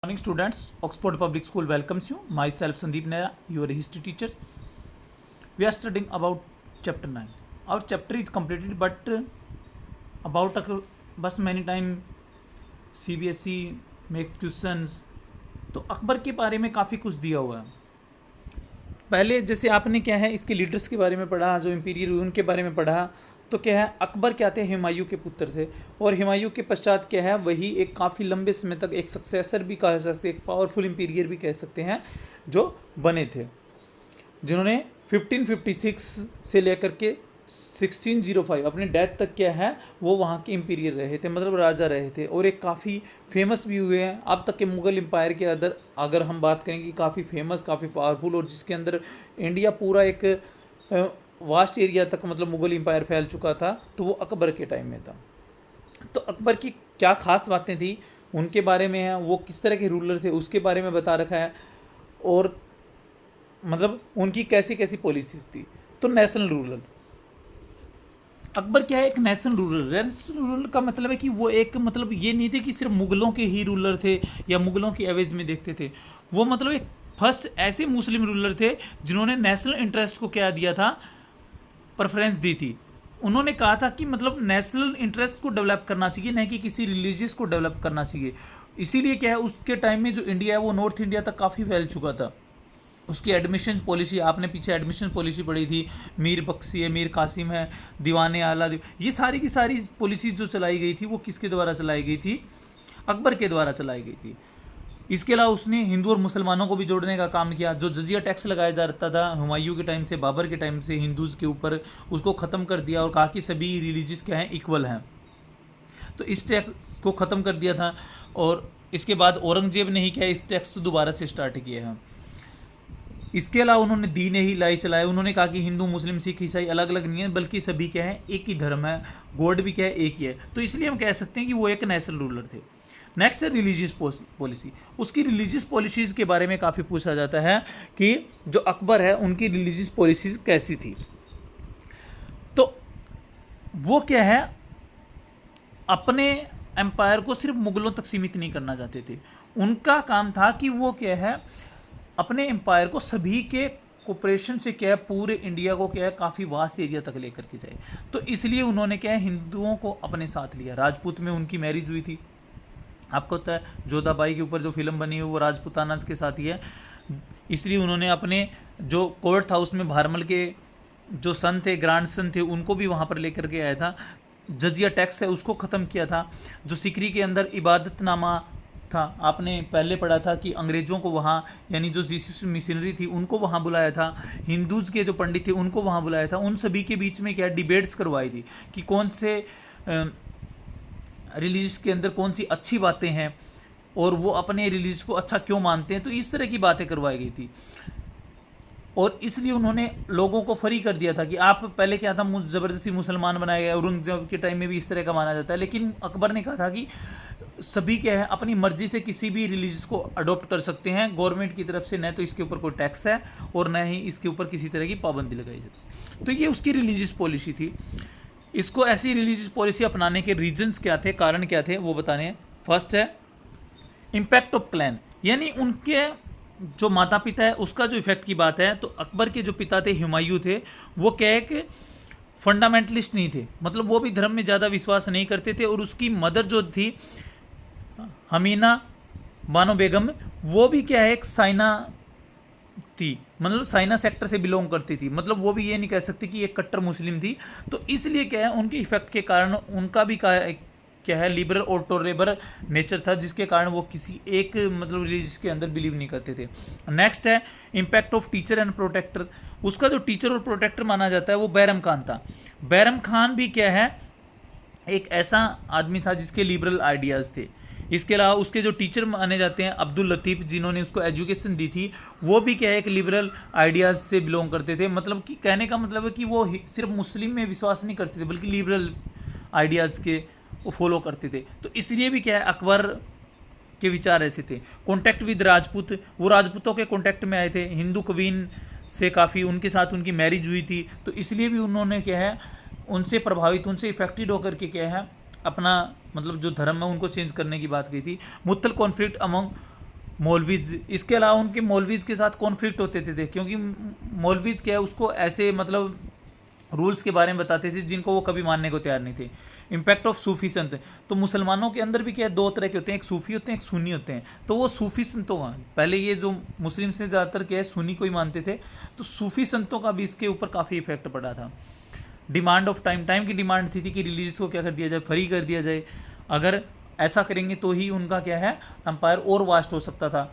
Morning students, Oxford Public School welcomes you. Myself Sandeep Nera, your history teacher. We are studying about chapter 9. Our chapter is completed, but about बस many time CBSE make questions. तो अकबर के बारे में काफ़ी कुछ दिया हुआ है. पहले जैसे आपने क्या है इसके लीडर्स के बारे में पढ़ा, जो इंपीरियर हुए उनके बारे में पढ़ा. तो क्या है, अकबर क्या थे, हुमायूं के पुत्र थे. और हुमायूं के पश्चात क्या है, वही एक काफ़ी लंबे समय तक एक सक्सेसर भी कह सकते हैं, एक पावरफुल इंपीरियर भी कह सकते हैं जो बने थे, जिन्होंने 1556 से लेकर के 1605 अपने डेथ तक क्या है वो वहाँ के इंपीरियर रहे थे, मतलब राजा रहे थे. और एक काफ़ी फेमस भी हुए हैं अब तक के मुग़ल एम्पायर के अंदर. अगर हम बात करें कि काफ़ी फेमस, काफ़ी पावरफुल, और जिसके अंदर इंडिया पूरा एक वास्ट एरिया तक मतलब मुग़ल एम्पायर फैल चुका था, तो वो अकबर के टाइम में था. तो अकबर की क्या ख़ास बातें थी उनके बारे में है, वो किस तरह के रूलर थे उसके बारे में बता रखा है, और मतलब उनकी कैसी कैसी पॉलिसीज़ थी. तो नेशनल रूलर अकबर क्या है, एक नेशनल रूलर. नेशनल रूलर का मतलब है कि वो एक मतलब ये नहीं थे कि सिर्फ मुग़लों के ही रूलर थे या मुग़लों की एवेज में देखते थे. वो मतलब एक फर्स्ट ऐसे मुस्लिम रूलर थे जिन्होंने नेशनल इंटरेस्ट को क्या दिया था, प्रेफरेंस दी थी. उन्होंने कहा था कि मतलब नेशनल इंटरेस्ट को डेवलप करना चाहिए, नहीं कि किसी रिलीजियस को डेवलप करना चाहिए. इसीलिए क्या है, उसके टाइम में जो इंडिया है वो नॉर्थ इंडिया तक काफ़ी फैल चुका था. उसकी एडमिशन पॉलिसी, आपने पीछे एडमिशन पॉलिसी पढ़ी थी, मीर बख्शी है, मीर कासिम है, दीवाने आला, ये सारी की सारी पॉलिसी जो चलाई गई थी वो किसके द्वारा चलाई गई थी, अकबर के द्वारा चलाई गई थी. इसके अलावा उसने हिंदू और मुसलमानों को भी जोड़ने का काम किया. जो जजिया टैक्स लगाया जाता था हुमायूं के टाइम से, बाबर के टाइम से हिंदूज़ के ऊपर, उसको ख़त्म कर दिया और कहा कि सभी रिलीजियस क्या हैं, इक्वल हैं. तो इस टैक्स को ख़त्म कर दिया था. और इसके बाद औरंगजेब ने ही क्या इस टैक्स को दोबारा से स्टार्ट किया है. इसके अलावा उन्होंने दीन ही लाई चलाया. उन्होंने कहा कि हिंदू, मुस्लिम, सिख, ईसाई अलग अलग नहीं है, बल्कि सभी क्या है, एक ही धर्म है, गॉड भी क्या है, एक ही है. तो इसलिए हम कह सकते हैं कि वो एक नेशनल रूलर थे. नेक्स्ट है रिलीजियस पॉलिसी. उसकी रिलीजियस पॉलिसीज़ के बारे में काफ़ी पूछा जाता है कि जो अकबर है उनकी रिलीजियस पॉलिसीज़ कैसी थी. तो वो क्या है, अपने एम्पायर को सिर्फ मुग़लों तक सीमित नहीं करना चाहते थे. उनका काम था कि वो क्या है, अपने एम्पायर को सभी के कोऑपरेशन से क्या है, पूरे इंडिया को क्या है काफ़ी वास्ट एरिया तक लेकर के जाए. तो इसलिए उन्होंने क्या है, हिंदुओं को अपने साथ लिया. राजपूत में उनकी मैरिज हुई थी. आपको पता है जोधाबाई के ऊपर जो फिल्म बनी है वो राजपूताना के साथ ही है. इसलिए उन्होंने अपने जो कोर्ट था उसमें भारमल के जो सन थे, ग्रैंड सन थे, उनको भी वहाँ पर लेकर के आया था. जजिया टैक्स है उसको ख़त्म किया था. जो सिकरी के अंदर इबादतनामा था, आपने पहले पढ़ा था कि अंग्रेज़ों को वहाँ, यानी जो जीसस मिशनरी थी उनको वहाँ बुलाया था. हिंदूज़ के जो पंडित थे उनको वहाँ बुलाया था. उन सभी के बीच में क्या डिबेट्स करवाई थी कि कौन से रिलीजियस के अंदर कौन सी अच्छी बातें हैं और वो अपने रिलीजियस को अच्छा क्यों मानते हैं. तो इस तरह की बातें करवाई गई थी. और इसलिए उन्होंने लोगों को फ्री कर दिया था कि आप पहले क्या था, ज़बरदस्ती मुसलमान बनाया गया. औरंगजेब के टाइम में भी इस तरह का माना जाता है. लेकिन अकबर ने कहा था कि सभी क्या है अपनी मर्जी से किसी भी रिलीजियस को अडॉप्ट कर सकते हैं. गवर्नमेंट की तरफ से न तो इसके ऊपर कोई टैक्स है और न ही इसके ऊपर किसी तरह की पाबंदी लगाई जाती. तो ये उसकी रिलीजियस पॉलिसी थी. इसको ऐसी रिलीजियस पॉलिसी अपनाने के रीजंस क्या थे, कारण क्या थे, वो बताने हैं. फर्स्ट है इम्पैक्ट ऑफ क्लैन, यानी उनके जो माता पिता है उसका जो इफेक्ट की बात है. तो अकबर के जो पिता थे हुमायूं थे, वो क्या है कि फंडामेंटलिस्ट नहीं थे, मतलब वो भी धर्म में ज़्यादा विश्वास नहीं करते थे. और उसकी मदर जो थी हमीना बानो बेगम, वो भी क्या है एक साइना थी, मतलब साइना सेक्टर से बिलोंग करती थी. मतलब वो भी ये नहीं कह सकती कि एक कट्टर मुस्लिम थी. तो इसलिए क्या है, उनके इफेक्ट के कारण उनका भी क्या है लिबरल और टॉलरेबल नेचर था, जिसके कारण वो किसी एक मतलब रिलीजियस के अंदर बिलीव नहीं करते थे. नेक्स्ट है impact of teacher and protector. उसका जो टीचर और प्रोटेक्टर माना जाता है वो बैरम खान था. बैरम खान भी क्या है एक ऐसा आदमी था जिसके लिबरल आइडियाज़ थे. इसके अलावा उसके जो टीचर माने जाते हैं अब्दुल लतीफ़, जिन्होंने उसको एजुकेशन दी थी, वो भी क्या है एक लिबरल आइडियाज़ से बिलोंग करते थे. मतलब कि कहने का मतलब है कि वो सिर्फ मुस्लिम में विश्वास नहीं करते थे, बल्कि लिबरल आइडियाज़ के वो फॉलो करते थे. तो इसलिए भी क्या है अकबर के विचार ऐसे थे. कॉन्टैक्ट विद राजपूत, वो राजपूतों के कॉन्टैक्ट में आए थे. हिंदू कवीन से काफ़ी उनके साथ उनकी मैरिज हुई थी. तो इसलिए भी उन्होंने क्या है उनसे प्रभावित, उनसे इफेक्टेड होकर के क्या है अपना मतलब जो धर्म है उनको चेंज करने की बात की थी. मुत्तल कॉन्फ्लिक्ट अमंग मौलवीज, इसके अलावा उनके मौलवीज के साथ कॉन्फ्लिक्ट होते थे क्योंकि मौलवीज क्या है उसको ऐसे मतलब रूल्स के बारे में बताते थे जिनको वो कभी मानने को तैयार नहीं थे। इम्पैक्ट ऑफ सूफी संत, तो मुसलमानों के अंदर भी क्या है, दो तरह के होते हैं, एक सूफी होते हैं, एक सुन्नी होते हैं। तो वो सूफी संतों का, पहले ये जो मुस्लिम से ज़्यादातर क्या है सुन्नी को ही मानते थे, तो सूफी संतों का भी इसके ऊपर काफ़ी इफेक्ट पड़ा था। डिमांड ऑफ टाइम, टाइम की डिमांड थी कि रिलीजियस को क्या कर दिया जाए, फ्री कर दिया जाए। अगर ऐसा करेंगे तो ही उनका क्या है एम्पायर और वास्ट हो सकता था।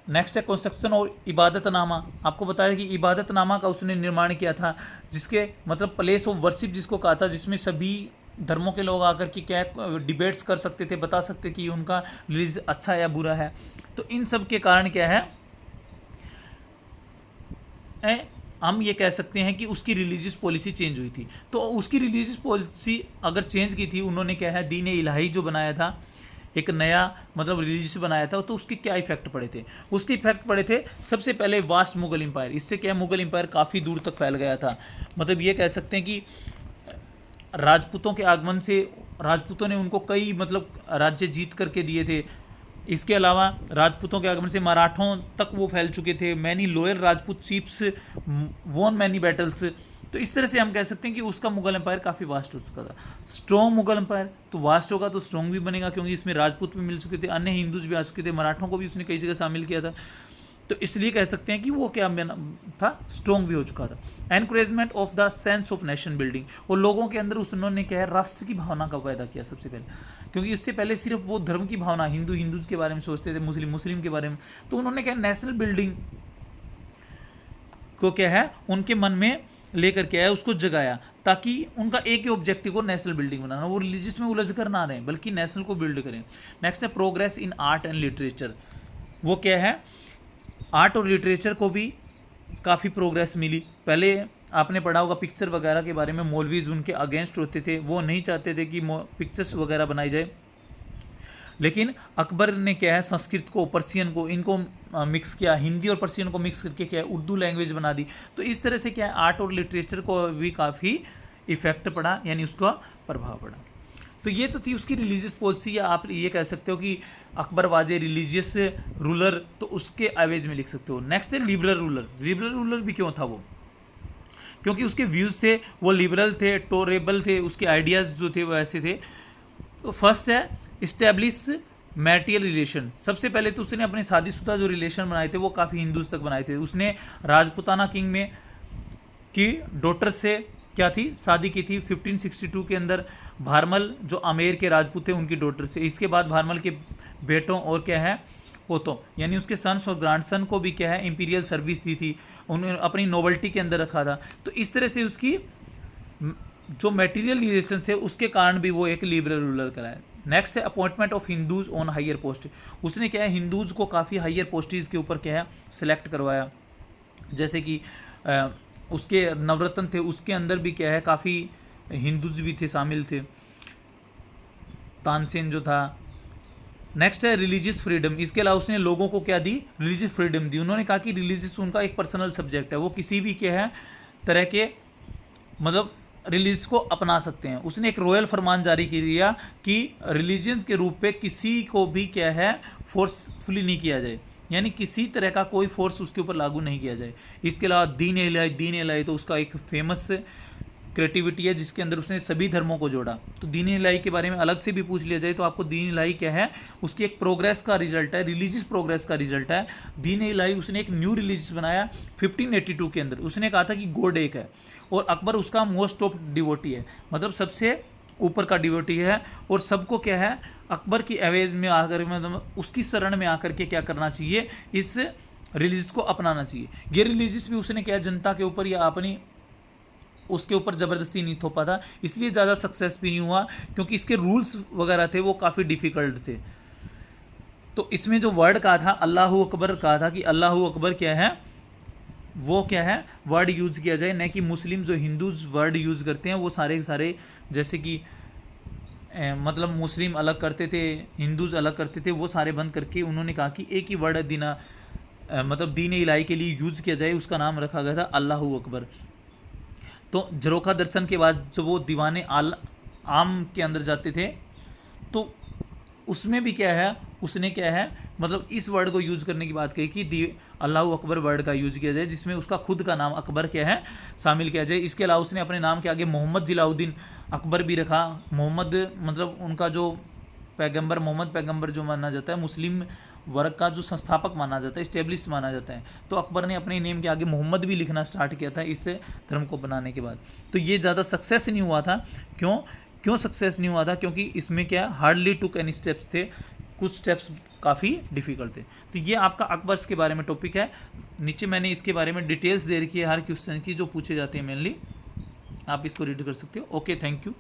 नेक्स्ट है कंस्ट्रक्शन और इबादतनामा। आपको बताया कि इबादतनामा का उसने निर्माण किया था, जिसके मतलब प्लेस ऑफ वर्शिप जिसको कहा था, जिसमें सभी धर्मों के लोग आकर के क्या डिबेट्स कर सकते थे, बता सकते कि उनका रिलीज अच्छा या बुरा है। तो इन सब के कारण क्या है हम ये कह सकते हैं कि उसकी रिलीजियस पॉलिसी चेंज हुई थी। तो उसकी रिलीजियस पॉलिसी अगर चेंज की थी, उन्होंने क्या है दीन इलाही जो बनाया था, एक नया मतलब रिलीजियस बनाया था, तो उसके क्या इफेक्ट पड़े थे? उसके इफेक्ट पड़े थे सबसे पहले वास्ट मुगल एम्पायर। इससे क्या मुगल एम्पायर काफ़ी दूर तक फैल गया था। मतलब ये कह सकते हैं कि राजपूतों के आगमन से राजपूतों ने उनको कई मतलब राज्य जीत करके दिए थे। इसके अलावा राजपूतों के आगमन से मराठों तक वो फैल चुके थे। Many lower Rajput chiefs won many battles. तो इस तरह से हम कह सकते हैं कि उसका मुगल एम्पायर काफ़ी वास्ट हो चुका था। स्ट्रॉन्ग मुगल एम्पायर, तो वास्ट होगा तो स्ट्रॉन्ग भी बनेगा, क्योंकि इसमें राजपूत भी मिल चुके थे, अन्य हिंदूज भी आ चुके थे, मराठों को भी उसने कई जगह शामिल किया था। तो इसलिए कह सकते हैं कि वो क्या था, स्ट्रॉन्ग भी हो चुका था। Encouragement of the sense of nation building, और लोगों के अंदर उन्होंने क्या है राष्ट्र की भावना का पैदा किया सबसे पहले, क्योंकि इससे पहले सिर्फ वो धर्म की भावना, हिंदूज के बारे में सोचते थे, मुस्लिम के बारे में। तो उन्होंने क्या नेशनल बिल्डिंग को क्या है उनके मन में लेकर के आया, उसको जगाया, ताकि उनका एक ही ऑब्जेक्टिव को नेशनल बिल्डिंग बनाना, वो रिलीजियस में उलझ कर ना रहे बल्कि नेशनल को बिल्ड करें। नेक्स्ट है progress in art and literature. वो क्या है, आर्ट और लिटरेचर को भी काफ़ी प्रोग्रेस मिली। पहले आपने पढ़ा होगा पिक्चर वगैरह के बारे में, मौलवीज उनके अगेंस्ट होते थे, वो नहीं चाहते थे कि पिक्चर्स वगैरह बनाई जाए। लेकिन अकबर ने क्या है संस्कृत को, पर्शियन को, इनको मिक्स किया, हिंदी और पर्शियन को मिक्स करके क्या है उर्दू लैंग्वेज बना दी। तो इस तरह से क्या है आर्ट और लिटरेचर को भी काफ़ी इफेक्ट पड़ा, यानी उसका प्रभाव पड़ा। तो ये तो थी उसकी रिलीजियस पॉलिसी, या आप ये कह सकते हो कि Akbar was a religious ruler, तो उसके एवेज में लिख सकते हो। नेक्स्ट है लिबरल रूलर। लिबरल रूलर भी क्यों था वो? क्योंकि उसके व्यूज़ थे वो लिबरल थे, टोरेबल थे, उसके आइडियाज़ जो थे वो ऐसे थे। तो फर्स्ट है इस्टेब्लिश मैरिटल रिलेशन। सबसे पहले तो उसने अपने शादीशुदा जो रिलेशन बनाए थे वो काफ़ी हिंदूज तक बनाए थे। उसने राजपुताना किंग में की डॉटर से क्या थी शादी की थी 1562 के अंदर, भारमल जो आमेर के राजपूत थे उनकी डॉटर से। इसके बाद भारमल के बेटों और क्या है पोतों, यानी उसके सन्स और ग्रैंडसन को भी क्या है इंपीरियल सर्विस दी थी, उन्हें अपनी नोबल्टी के अंदर रखा था। तो इस तरह से उसकी जो मटेरियल रिलेशन है उसके कारण भी वो एक लिबरल रूलर कराया। नेक्स्ट है appointment of Hindus on higher post. उसने क्या है हिंदूज को काफ़ी हायर पोस्टेज के ऊपर क्या है सिलेक्ट करवाया। जैसे कि उसके नवरत्न थे, उसके अंदर भी क्या है काफ़ी हिंदूज भी थे, शामिल थे, तानसेन जो था। नेक्स्ट है रिलीजियस फ्रीडम। इसके अलावा उसने लोगों को क्या दी, रिलीजियस फ्रीडम दी। उन्होंने कहा कि रिलीजियस उनका एक पर्सनल सब्जेक्ट है, वो किसी भी क्या है तरह के मतलब रिलीजियस को अपना सकते हैं। उसने एक रॉयल फरमान जारी किया कि रिलीजियंस के रूप पे किसी को भी क्या है फोर्सफुली नहीं किया जाए, यानी किसी तरह का कोई फोर्स उसके ऊपर लागू नहीं किया जाए। इसके अलावा दीन इलाही तो उसका एक फेमस क्रिएटिविटी है जिसके अंदर उसने सभी धर्मों को जोड़ा। तो दीन इलाही के बारे में अलग से भी पूछ लिया जाए तो आपको दीन इलाही क्या है उसकी एक प्रोग्रेस का रिजल्ट है, रिलीजियस प्रोग्रेस का रिजल्ट है। दीन इलाही उसने एक न्यू रिलीजियस बनाया 1582 के अंदर। उसने कहा था कि गॉड एक है और अकबर उसका मोस्ट ऑफ डिवोटी है, मतलब सबसे ऊपर का डिवोटी है, और सबको क्या है अकबर की एवेज में आकर मतलब उसकी शरण में आकर के क्या करना चाहिए, इस रिलीजियस को अपनाना चाहिए। ये रिलीजियस भी उसने क्या जनता के ऊपर या अपनी उसके ऊपर ज़बरदस्ती नहीं थोपा था, इसलिए ज़्यादा सक्सेस भी नहीं हुआ क्योंकि इसके रूल्स वगैरह थे वो काफ़ी डिफ़िकल्ट थे। तो इसमें जो वर्ड कहा था अल्लाहू अकबर कहा था कि अल्लाहू अकबर क्या है वो क्या है वर्ड यूज़ किया जाए, न कि मुस्लिम जो हिंदूज वर्ड यूज़ करते हैं वो सारे सारे जैसे कि मतलब मुस्लिम अलग करते थे, हिंदूज अलग करते थे, वो सारे बंद करके उन्होंने कहा कि एक ही वर्ड मतलब दीन इलाही के लिए यूज़ किया जाए, उसका नाम रखा गया था अल्लाहू अकबर। तो झरोखा दर्शन के बाद जब वो दीवाने आम के अंदर जाते थे तो उसमें भी क्या है, उसने क्या है मतलब इस वर्ड को यूज करने की बात कही कि दी अल्लाह अकबर वर्ड का यूज किया जाए, जिसमें उसका खुद का नाम अकबर क्या है शामिल किया जाए। इसके अलावा उसने अपने नाम के आगे मोहम्मद जिलाउद्दीन अकबर भी रखा। मोहम्मद मतलब उनका जो पैगंबर, मोहम्मद पैगंबर जो माना जाता है, मुस्लिम वर्ग का जो संस्थापक माना जाता है, इस्टेब्लिश माना जाता है, तो अकबर ने अपने नेम के आगे मोहम्मद भी लिखना स्टार्ट किया था इस धर्म को बनाने के बाद। तो ये ज़्यादा सक्सेस नहीं हुआ था। क्यों क्यों सक्सेस नहीं हुआ था? क्योंकि इसमें क्या हार्डली टुक एनी स्टेप्स थे, कुछ स्टेप्स काफ़ी डिफिकल्ट थे। तो ये आपका अकबर्स के बारे में टॉपिक है। नीचे मैंने इसके बारे में डिटेल्स दे रखी है हर क्वेश्चन की जो पूछे जाते हैं मेनली, आप इसको रीड कर सकते हो। Okay, thank you.